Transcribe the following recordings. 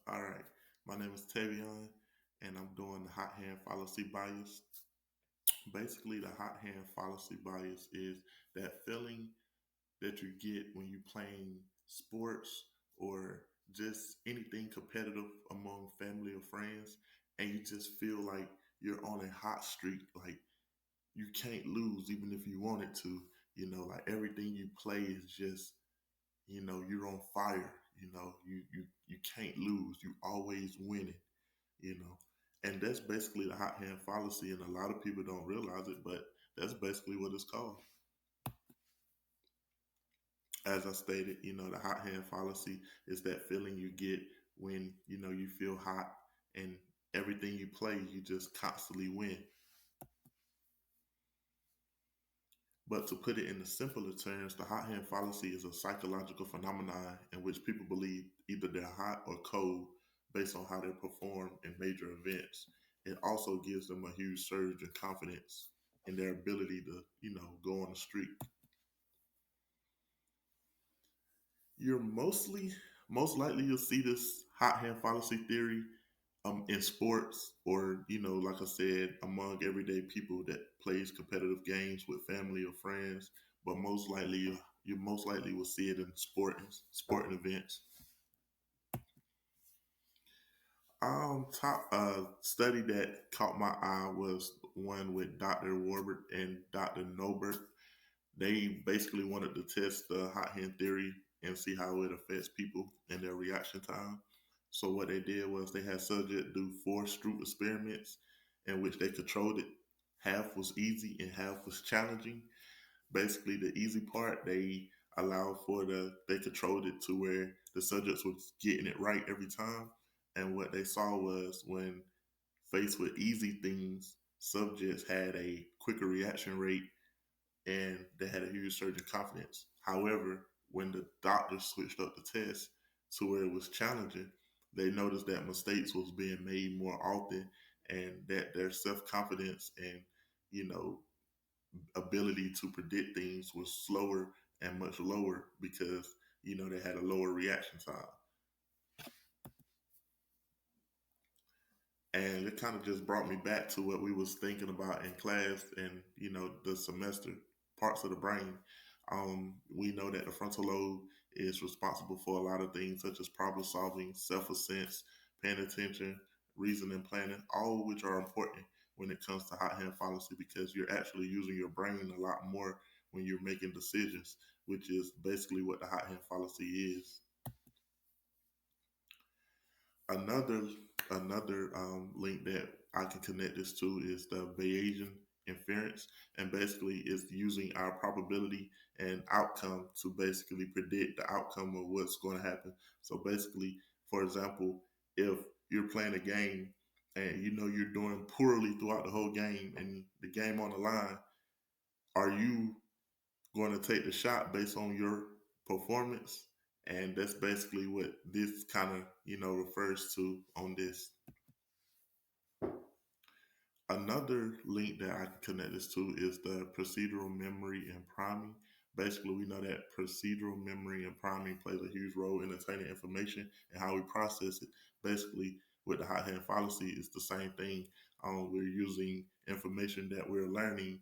All right. My name is Tavion, and I'm doing the hot hand fallacy bias. Basically, the hot hand fallacy bias is that feeling that you get when you playing sports or just anything competitive among family or friends, and you just feel like you're on a hot streak, like you can't lose even if you wanted to. Like everything you play is just you're on fire. You can't lose. You always winning. you know. And that's basically the hot hand fallacy, and a lot of people don't realize it, but that's basically what it's called. As I stated, the hot hand fallacy is that feeling you get when, you feel hot and everything you play, you just constantly win. But to put it in the simpler terms, the hot hand fallacy is a psychological phenomenon in which people believe either they're hot or cold based on how they perform in major events. It also gives them a huge surge in confidence in their ability to, go on the streak. You're most likely you'll see this hot hand fallacy theory in sports or, like I said, among everyday people that plays competitive games with family or friends. But most likely you most likely will see it in sporting events. Top study that caught my eye was one with Dr. Warbert and Dr. Nobert. They basically wanted to test the hot hand theory and see how it affects people and their reaction time. So what they did was they had subject do four Stroop experiments in which they controlled it. Half was easy and half was challenging. Basically, the easy part they allowed for they controlled it to where the subjects was getting it right every time. And what they saw was when faced with easy things, subjects had a quicker reaction rate and they had a huge surge in confidence. However, when the doctors switched up the test to where it was challenging, they noticed that mistakes was being made more often and that their self confidence and you know ability to predict things was slower and much lower because they had a lower reaction time. And it kind of just brought me back to what we was thinking about in class and the semester parts of the brain. We know that the frontal lobe is responsible for a lot of things such as problem solving, self-ascent, paying attention, reasoning, planning, all of which are important when it comes to hot hand fallacy because you're actually using your brain a lot more when you're making decisions, which is basically what the hot hand fallacy is. Another another link that I can connect this to is the Bayesian inference, and basically it's using our probability and outcome to basically predict the outcome of what's going to happen. So basically, for example, if you're playing a game and you're doing poorly throughout the whole game and the game on the line, are you going to take the shot based on your performance? And that's basically what this kind of refers to on this. Another link that I can connect this to is the procedural memory and priming. Basically, we know that procedural memory and priming plays a huge role in attaining information and how we process it. Basically, with the hot hand fallacy, it's the same thing. We're using information that we're learning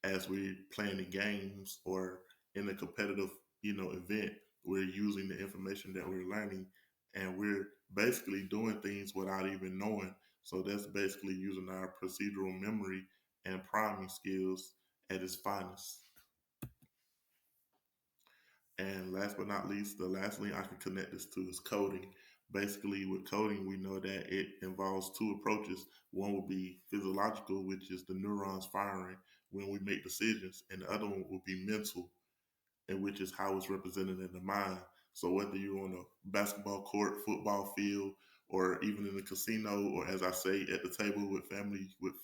as we're playing the games or in a competitive, event. We're using the information that we're learning and we're basically doing things without even knowing. So that's basically using our procedural memory and priming skills at its finest. And last but not least, the last link I can connect this to is coding. Basically, with coding, we know that it involves two approaches. One will be physiological, which is the neurons firing when we make decisions, and the other one will be mental, and which is how it's represented in the mind. So whether you're on a basketball court, football field, or even in a casino, or as I say, at the table with family, with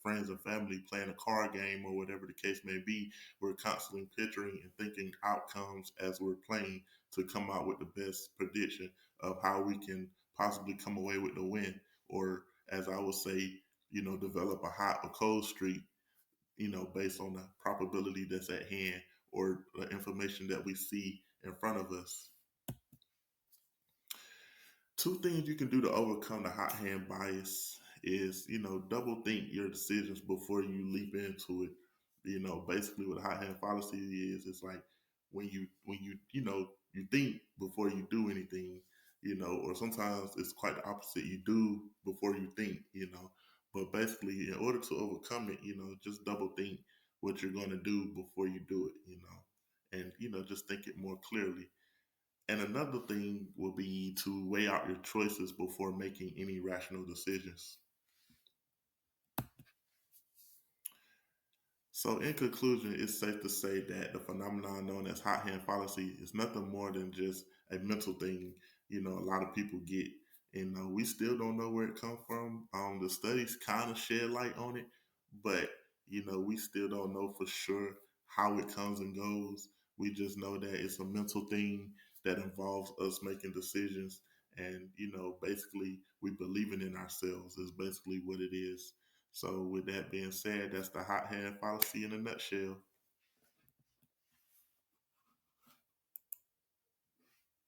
friends and family playing a card game or whatever the case may be, we're constantly picturing and thinking outcomes as we're playing to come out with the best prediction of how we can possibly come away with the win. Or as I would say, develop a hot or cold streak based on the probability that's at hand or the information that we see in front of us. Two things you can do to overcome the hot hand bias is, double think your decisions before you leap into it. Basically what hot hand fallacy is, it's like when you think before you do anything, or sometimes it's quite the opposite. You do before you think. But basically in order to overcome it, just double think what you're gonna do before you do it. And just think it more clearly. And another thing will be to weigh out your choices before making any rational decisions. So, in conclusion, it's safe to say that the phenomenon known as hot hand fallacy is nothing more than just a mental thing. A lot of people get, and we still don't know where it comes from. The studies kind of shed light on it, but we still don't know for sure how it comes and goes. We just know that it's a mental thing that involves us making decisions, and basically we believing in ourselves is basically what it is. So, with that being said, that's the hot hand fallacy in a nutshell.